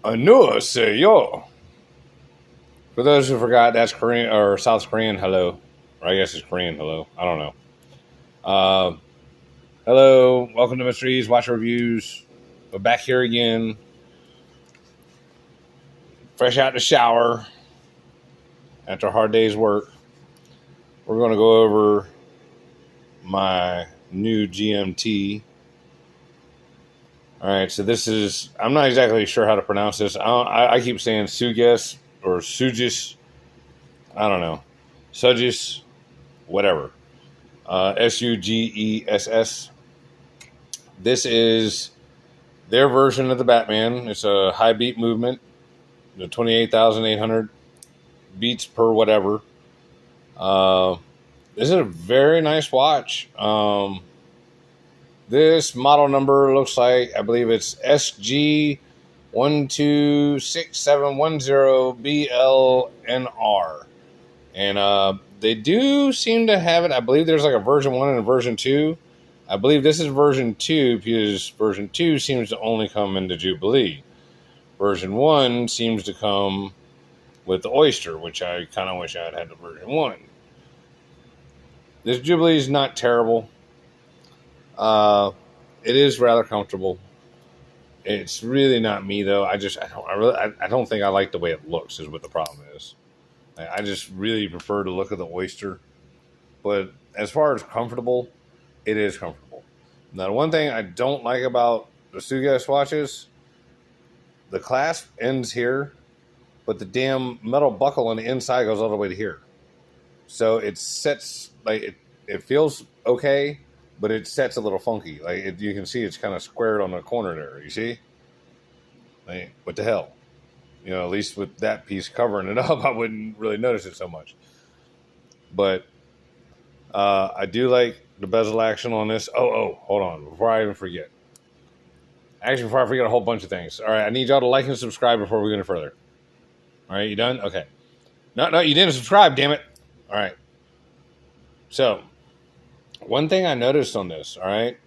Annyeonghaseyo. For those who forgot, that's Korean or South Korean hello. Or I guess it's Korean hello. I don't know. Hello, welcome to Mysteries Watch Reviews. We're back here again. Fresh out the shower after a hard day's work. We're going to go over my new GMT. All right, so this is, I'm not exactly sure how to pronounce this. I keep saying Sugess or Sugess. I don't know. Sugess, whatever. Sugess. This is their version of the Batman. It's a high beat movement, the 28,800 beats per whatever. This is a very nice watch. This model number looks like, I believe it's sg126710blnr. And they do seem to have it. I believe there's like a version 1 and a version 2. I believe this is version 2 because version 2 seems to only come into Jubilee. Version 1 seems to come with the Oyster, which I kind of wish I had the version 1. This Jubilee is not terrible. It is rather comfortable. It's really not me though. I don't think I like the way it looks is what the problem is. I just really prefer to look at the Oyster. But as far as comfortable, it is comfortable. Now, the one thing I don't like about the Sugess watches, the clasp ends here, but the damn metal buckle on the inside goes all the way to here. So it sets, like, it feels okay, but it sets a little funky. Like, you can see it's kind of squared on the corner there. You see? Like, what the hell? You know, at least with that piece covering it up, I wouldn't really notice it so much. But I do like the bezel action on this. Oh, hold on. Before I even forget. Actually, before I forget a whole bunch of things. All right, I need y'all to like and subscribe before we go any further. All right, you done? Okay. No, you didn't subscribe, damn it. All right. So, one thing I noticed on this, all right?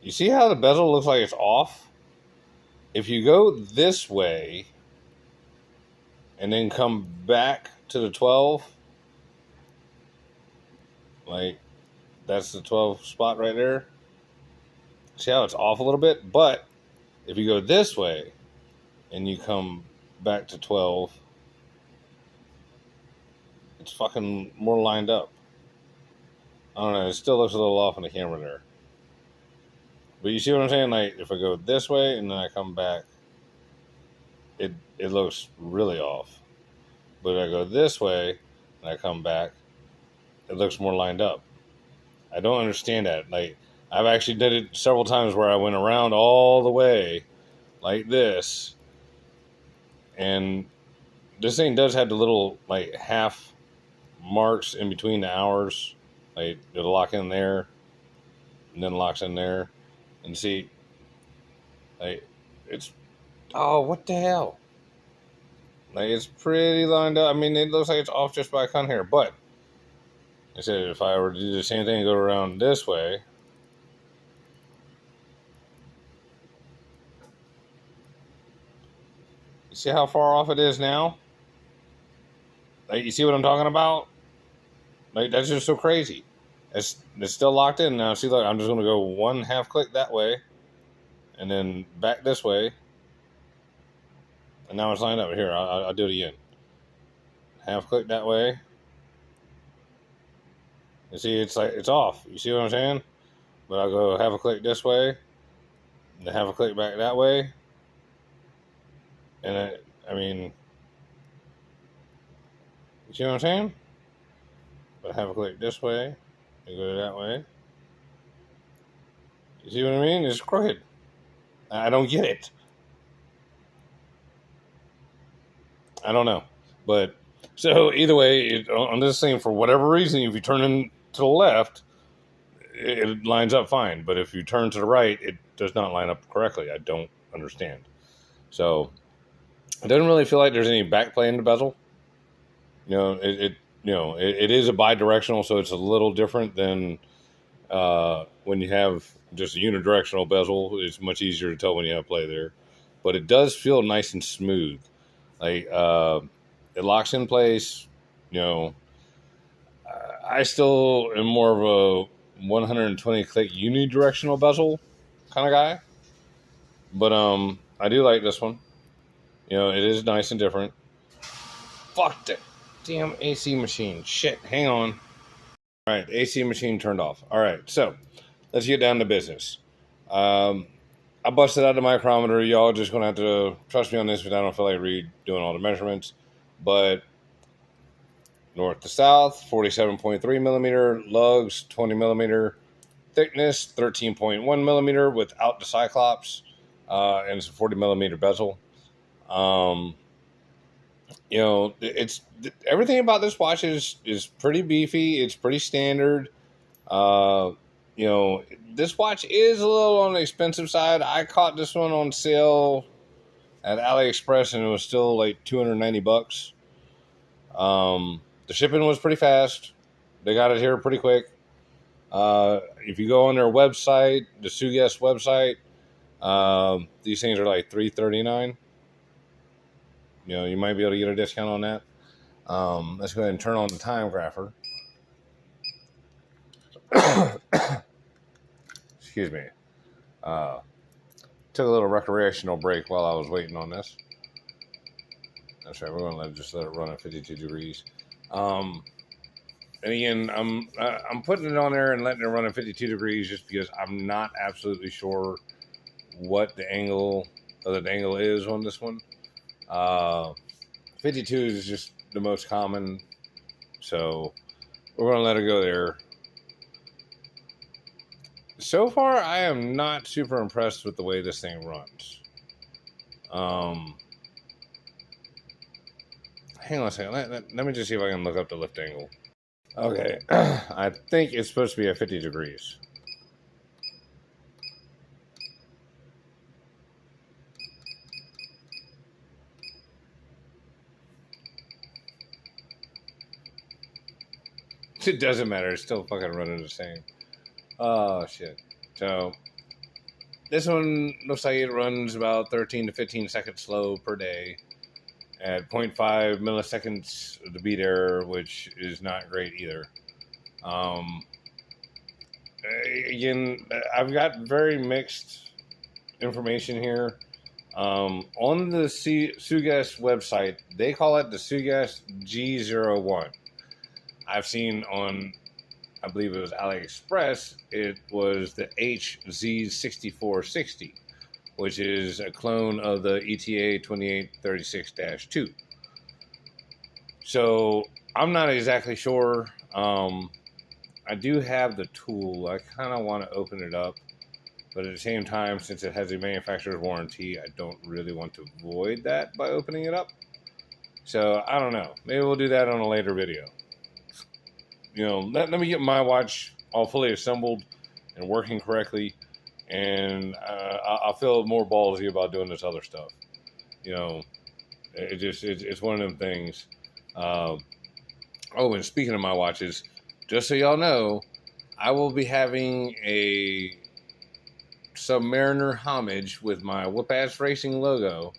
You see how the bezel looks like it's off? If you go this way and then come back to the 12, like that's the 12 spot right there. See how it's off a little bit? But if you go this way and you come back to 12, it's fucking more lined up. I don't know. It still looks a little off on the camera there. But you see what I'm saying? Like, if I go this way and then I come back, it looks really off. But if I go this way and I come back, it looks more lined up. I don't understand that. Like, I've actually did it several times where I went around all the way like this. And this thing does have the little, like, half marks in between the hours. Like, it'll lock in there and then locks in there. And see, like, it's, oh, what the hell? Like, it's pretty lined up. I mean, it looks like it's off just by a cunt hair. But I said, if I were to do the same thing and go around this way, you see how far off it is now? Like, you see what I'm talking about? Like, that's just so crazy. It's still locked in now. See, look, I'm just going to go one half click that way and then back this way. And now it's lined up. Here, I'll do it again. Half click that way. You see, it's like, it's off. You see what I'm saying? But I'll go half a click this way, and half a click back that way. And I mean, you see what I'm saying? But half a click this way, and go that way. You see what I mean? It's crooked. I don't get it. I don't know. But, so either way, on this thing, for whatever reason, if you turn in to the left, it lines up fine. But if you turn to the right, it does not line up correctly. I don't understand. So, it doesn't really feel like there's any backplay in the bezel. You know, it is a bi-directional, so it's a little different than when you have just a unidirectional bezel. It's much easier to tell when you have play there. but it does feel nice and smooth. Like it locks in place. You know, I still am more of a 120 click unidirectional bezel kind of guy, but I do like this one. You know, it is nice and different. Fuck that damn AC machine. Shit, hang on. All right, AC machine turned off. All right, so let's get down to business. I busted out the micrometer. Y'all just gonna have to trust me on this because I don't feel like redoing all the measurements. But north to south, 47.3 millimeter, lugs 20 millimeter, thickness 13.1 millimeter without the Cyclops, and it's a 40 millimeter bezel. You know, it's everything about this watch is pretty beefy. It's pretty standard. You know, this watch is a little on the expensive side. I caught this one on sale at AliExpress and it was still like $290. The shipping was pretty fast. They got it here pretty quick. If you go on their website, the Sugess website, these things are like $339. You know, you might be able to get a discount on that. Let's go ahead and turn on the time grapher. Excuse me. Took a little recreational break while I was waiting on this. That's right. We're going to just let it run at 52 degrees. And again, I'm putting it on there and letting it run at 52 degrees just because I'm not absolutely sure what the angle is on this one. 52 is just the most common, so we're going to let it go there. So far, I am not super impressed with the way this thing runs. Hang on a second. Let me just see if I can look up the lift angle. Okay, I think it's supposed to be at 50 degrees. It doesn't matter. It's still fucking running the same. Oh, shit. So, this one looks like it runs about 13 to 15 seconds slow per day at 0.5 milliseconds of the beat error, which is not great either. Again, I've got very mixed information here. On the Sugess website, they call it the Sugess G01. I've seen on, I believe it was AliExpress, it was the HZ6460, which is a clone of the ETA 2836-2. So I'm not exactly sure. I do have the tool. I kind of want to open it up, but at the same time, since it has a manufacturer's warranty, I don't really want to void that by opening it up. So I don't know. Maybe we'll do that on a later video. You know, let me get my watch all fully assembled and working correctly, and I'll feel more ballsy about doing this other stuff. You know, it's one of them things. Oh, and speaking of my watches, just so y'all know, I will be having a Submariner homage with my Whoop-Ass Racing logo.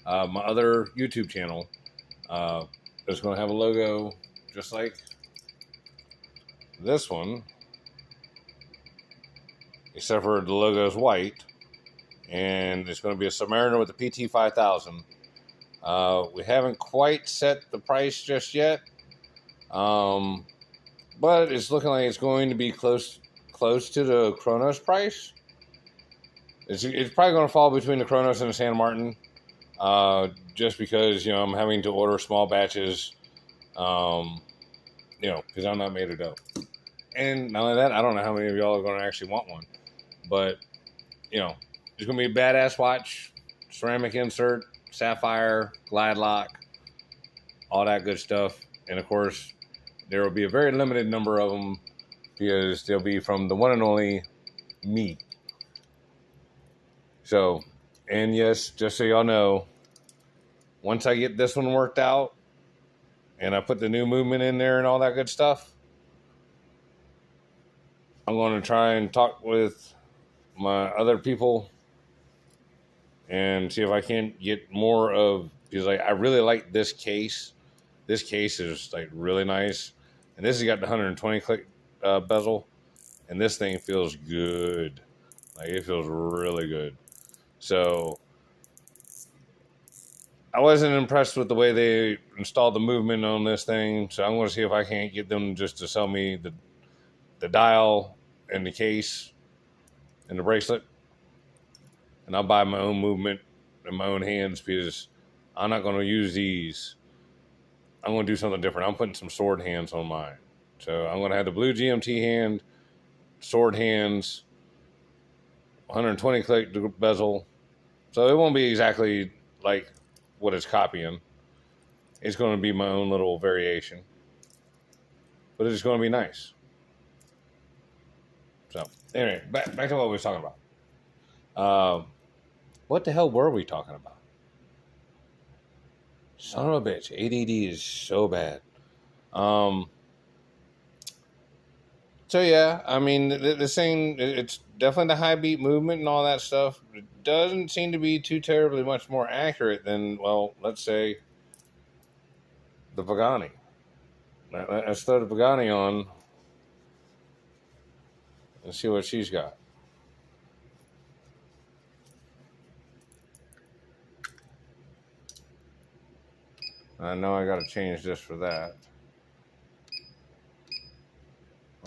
My other YouTube channel is going to have a logo just like this one, except for the logo is white, and it's going to be a Submariner with a PT 5000. We haven't quite set the price just yet, but it's looking like it's going to be close to the Chronos price. It's probably going to fall between the Chronos and the Santa Martin, just because, you know, I'm having to order small batches, you know, because I'm not made of dough. And not only that, I don't know how many of y'all are going to actually want one. But, you know, it's going to be a badass watch. Ceramic insert, sapphire, glide lock, all that good stuff. And, of course, there will be a very limited number of them because they'll be from the one and only me. So, and yes, just so y'all know, once I get this one worked out and I put the new movement in there and all that good stuff, I'm going to try and talk with my other people and see if I can't get more of, because like I really like this case. This case is like really nice, and this has got the 120 click bezel, and this thing feels good. Like it feels really good. So I wasn't impressed with the way they installed the movement on this thing. So I'm going to see if I can't get them just to sell me the dial and the case and the bracelet, and I'll buy my own movement in my own hands because I'm not going to use these. I'm going to do something different. I'm putting some sword hands on mine. So I'm going to have the blue GMT hand, sword hands, 120 click bezel. So it won't be exactly like what it's copying. It's going to be my own little variation, but it's going to be nice. So anyway, back to what we were talking about. What the hell were we talking about? Son of a bitch, ADD is so bad. So yeah, I mean, the thing, it's definitely the high beat movement and all that stuff. It doesn't seem to be too terribly much more accurate than, well, let's say the Pagani. Let's throw the Pagani on and see what she's got. I know I got to change this for that.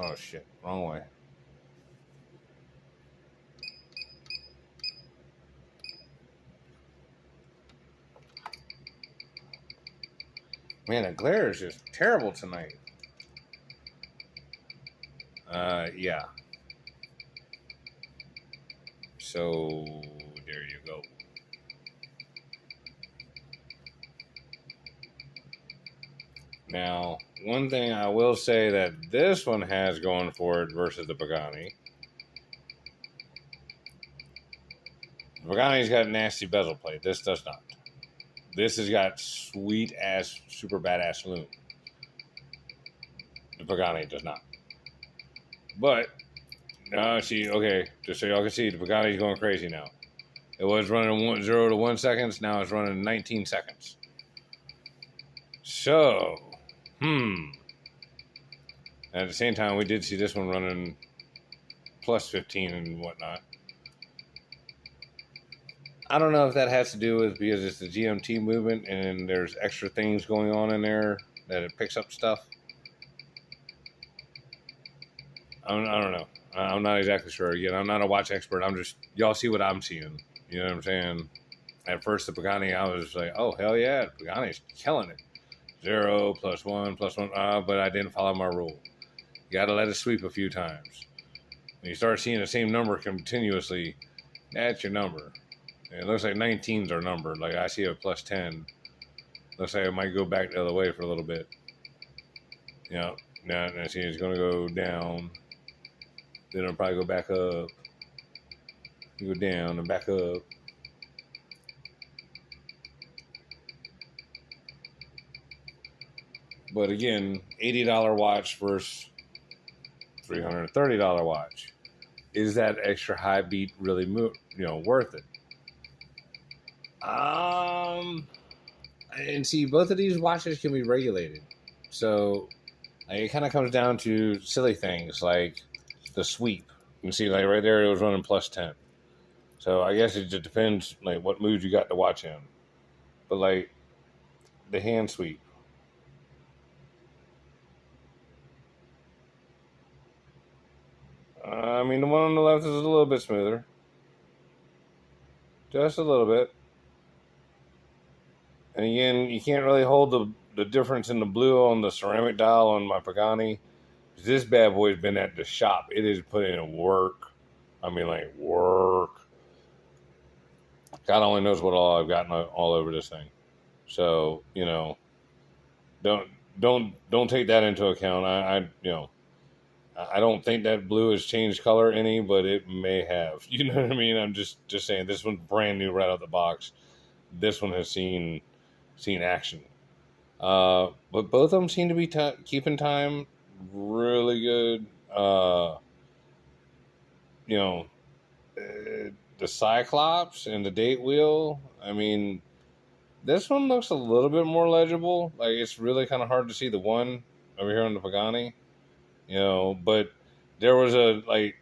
Oh shit, wrong way. Man, the glare is just terrible tonight. Yeah. So there you go. Now, one thing I will say that this one has going for it versus the Pagani. The Pagani's got nasty bezel plate. This does not. This has got sweet ass, super badass loom. The Pagani does not. But see, okay, just so y'all can see, the Pagani's going crazy now. It was running 0 to 1 seconds. Now it's running 19 seconds. So, At the same time, we did see this one running plus 15 and whatnot. I don't know if that has to do with because it's the GMT movement and there's extra things going on in there that it picks up stuff. I don't know. I'm not exactly sure. Again, I'm not a watch expert. I'm just, y'all see what I'm seeing. You know what I'm saying? At first, the Pagani, I was like, oh, hell yeah, Pagani's killing it. 0 plus 1 plus 1. But I didn't follow my rule. You got to let it sweep a few times. When you start seeing the same number continuously, that's your number. And it looks like 19's our number. Like I see a plus 10. Looks like it might go back the other way for a little bit. Yeah. Now I see it's going to go down. Then it'll probably go back up. You go down and back up. But again, $80 watch versus $330 watch. Is that extra high beat really worth it? And see, both of these watches can be regulated. So it kind of comes down to silly things like the sweep. You can see like right there it was running plus 10. So I guess it just depends like what mood you got to watch in. But like the hand sweep. I mean, the one on the left is a little bit smoother. Just a little bit. And again, you can't really hold the difference in the blue on the ceramic dial on my Pagani. This bad boy's been at the shop. It is putting in work. I mean, like work. God only knows what all I've gotten all over this thing. So don't take that into account. I don't think that blue has changed color any, but it may have. You know what I mean? I'm just saying this one's brand new right out the box. This one has seen action. But both of them seem to be keeping time really good. the Cyclops and the date wheel, I mean, this one looks a little bit more legible. Like, it's really kind of hard to see the one over here on the Pagani, but there was a, like,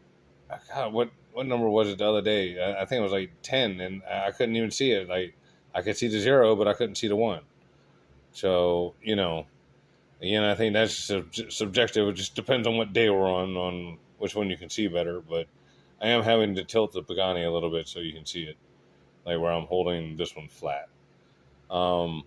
God, what number was it the other day? I think it was like 10, and I couldn't even see it. Like, I could see the 0, but I couldn't see the 1. So, again, I think that's subjective. It just depends on what day we're on which one you can see better. But I am having to tilt the Pagani a little bit so you can see it, like where I'm holding this one flat. I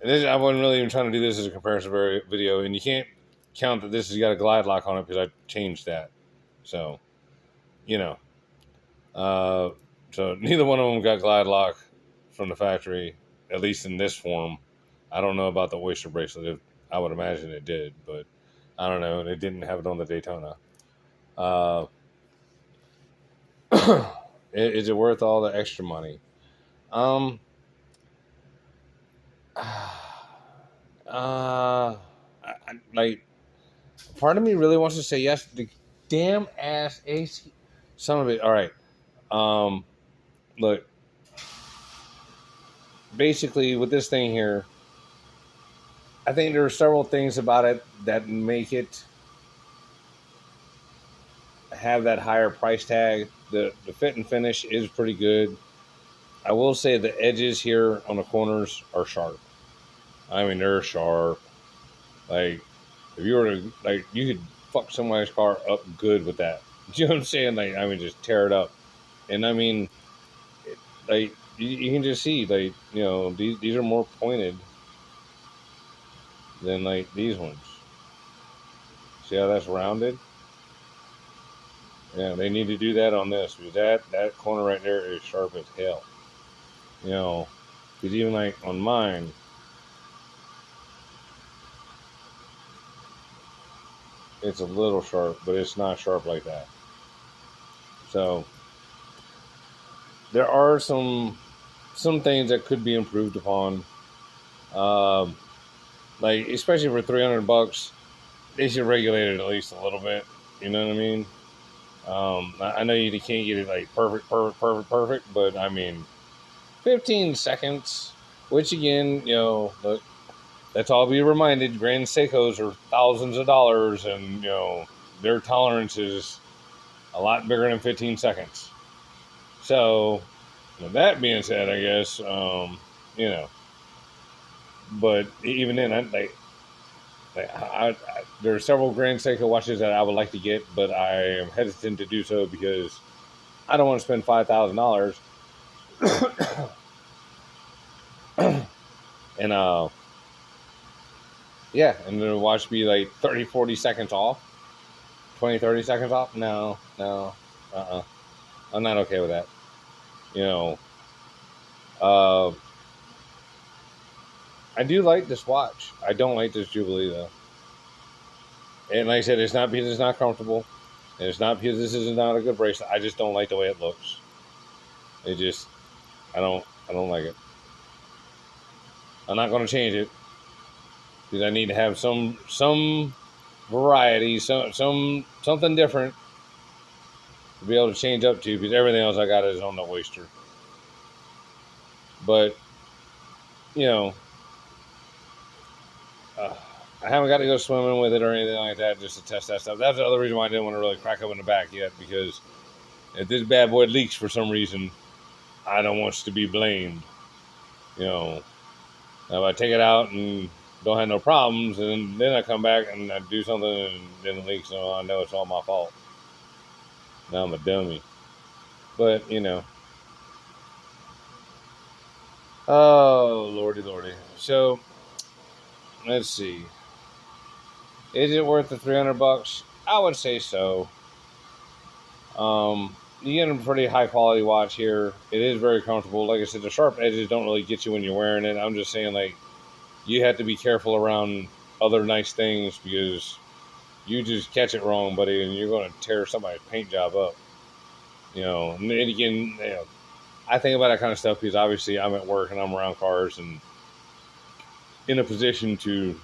wasn't really even trying to do this as a comparison video, and you can't count that this has got a glide lock on it because I changed that. So, so neither one of them got glide lock from the factory, at least in this form. I don't know about the Oyster bracelet. I would imagine it did, but I don't know. They didn't have it on the Daytona. Is it worth all the extra money? Like, part of me really wants to say yes. The damn ass AC, son of it. All right. Look. Basically, with this thing here, I think there are several things about it that make it have that higher price tag. The fit and finish is pretty good. I will say the edges here on the corners are sharp. I mean, they're sharp. Like, if you were to, like, you could fuck somebody's car up good with that. Do you know what I'm saying? Like, I mean, just tear it up. And I mean, like, you can just see, like, these are more pointed than, like, these ones. See how that's rounded? Yeah, they need to do that on this, because that corner right there is sharp as hell. Because even, like, on mine, it's a little sharp, but it's not sharp like that. So there are some things that could be improved upon. Like, especially for $300, they should regulate it at least a little bit. You know what I mean? I know you can't get it like perfect, but I mean, 15 seconds, which again, let's all be reminded, Grand Seikos are thousands of dollars, and their tolerance is a lot bigger than 15 seconds. So, with that being said, I guess, but even then, there are several Grand Seiko watches that I would like to get, but I am hesitant to do so because I don't want to spend $5,000. And yeah, and the watch be like 30, 40 seconds off, 20, 30 seconds off. No, I'm not okay with that. I do like this watch. I don't like this Jubilee though. And like I said, it's not because it's not comfortable. And it's not because this is not a good bracelet. I just don't like the way it looks. I don't like it. I'm not going to change it because I need to have some variety, something different to be able to change up to, because everything else I got is on the Oyster. But I haven't got to go swimming with it or anything like that just to test that stuff. That's the other reason why I didn't want to really crack up in the back yet, because if this bad boy leaks for some reason, I don't want to be blamed. If I take it out and don't have no problems, and then I come back and I do something and then it leaks, so I know it's all my fault. Now I'm a dummy. But, oh, lordy. So, let's see. Is it worth the $300? I would say so. You get a pretty high quality watch here. It is very comfortable. Like I said, the sharp edges don't really get you when you're wearing it. I'm just saying, like, you have to be careful around other nice things, because you just catch it wrong, buddy, and you're going to tear somebody's paint job up. And again, I think about that kind of stuff because obviously I'm at work and I'm around cars and in a position to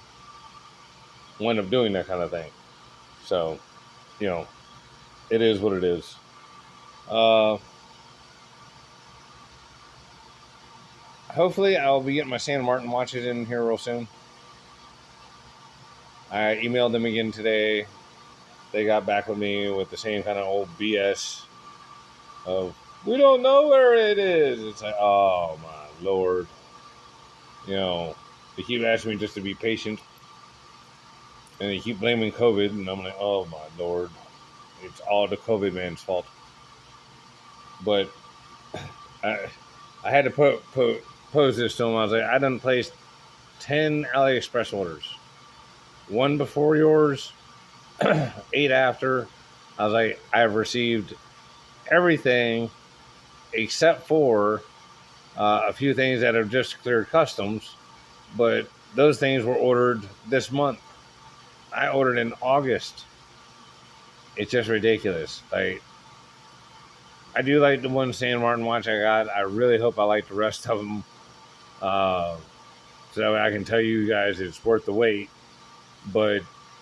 wind up doing that kind of thing. So, it is what it is. Uh, Hopefully, I'll be getting my San Martin watches in here real soon. I emailed them again today. They got back with me with the same kind of old BS of, we don't know where it is. It's like, oh my Lord. You know, they keep asking me just to be patient. And they keep blaming COVID. And I'm like, oh my Lord. It's all the COVID man's fault. But I, I had to pose this to him. I was like, I done placed 10 AliExpress orders. One before yours, 8 after. I was like, I've received everything except for a few things that have just cleared customs, but those things were ordered this month. I ordered in August. It's just ridiculous. Like, I do like the one San Martin watch I got. I really hope I like the rest of them, so I can tell you guys it's worth the wait. But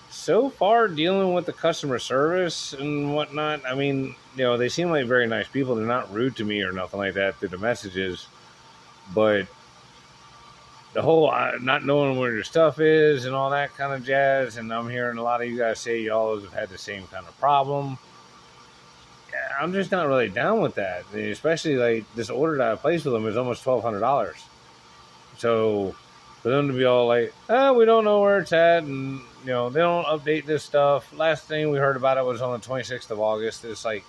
so far, dealing with the customer service and whatnot, I mean, they seem like very nice people. They're not rude to me or nothing like that through the messages. But the whole not knowing where your stuff is and all that kind of jazz, and I'm hearing a lot of you guys say y'all have had the same kind of problem. I'm just not really down with that, especially like this order that I placed with them is almost $1,200. So for them to be all like, we don't know where it's at, and they don't update this stuff. Last thing we heard about it was on the 26th of August. It's like,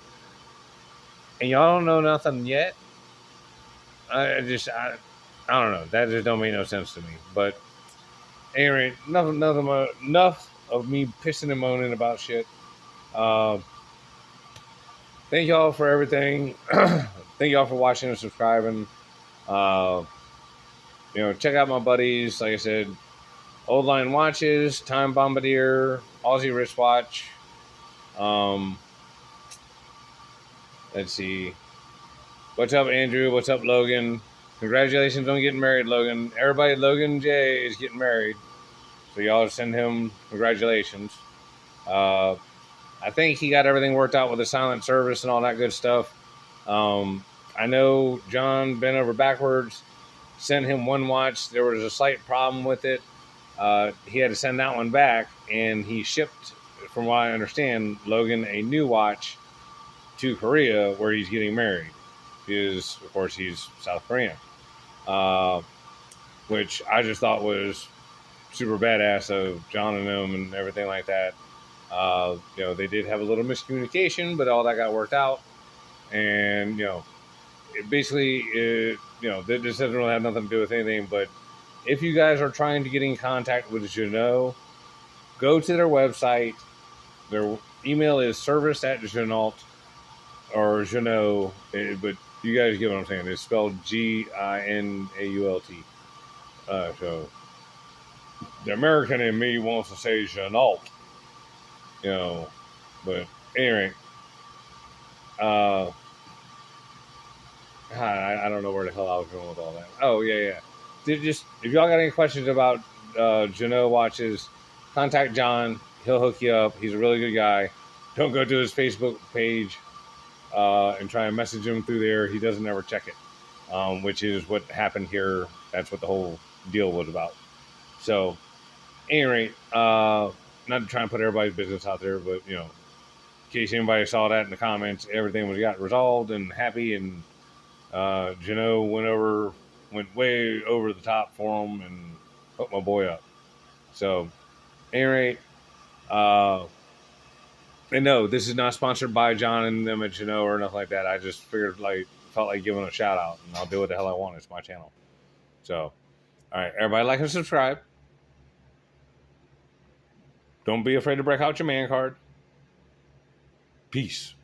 and y'all don't know nothing yet. I don't know. That just don't make no sense to me. But anyway, enough of me pissing and moaning about shit. Thank y'all for everything. Thank y'all for watching and subscribing. Check out my buddies. Like I said, Old Line Watches, Time Bombardier, Aussie Wristwatch. Let's see. What's up, Andrew? What's up, Logan? Congratulations on getting married, Logan. Everybody, Logan J is getting married. So y'all send him congratulations. I think he got everything worked out with the silent service and all that good stuff. I know John bent over backwards, sent him one watch. There was a slight problem with it. He had to send that one back, and he shipped, from what I understand, Logan a new watch to Korea where he's getting married. Because, of course, he's South Korean. Which I just thought was super badass of John and them and everything like that. They did have a little miscommunication, but all that got worked out. And, this doesn't really have nothing to do with anything, but if you guys are trying to get in contact with Jeannot, go to their website. Their email is service@Jeannot or Jeannot, but you guys get what I'm saying. It's spelled Ginault. So the American in me wants to say Jeannot, but anyway, I don't know where the hell I was going with all that. Oh, yeah. If y'all got any questions about Jeannot watches, contact John. He'll hook you up. He's a really good guy. Don't go to his Facebook page and try and message him through there. He doesn't ever check it, which is what happened here. That's what the whole deal was about. So, anyway, not to try and put everybody's business out there, but, in case anybody saw that in the comments, everything got resolved and happy, and Jeannot went way over the top for him and hooked my boy up. So, anyway, and no, this is not sponsored by John and them at Jeannot or nothing like that. I just felt like giving a shout out, and I'll do what the hell I want. It's my channel. So, all right, everybody, like and subscribe. Don't be afraid to break out your man card. Peace.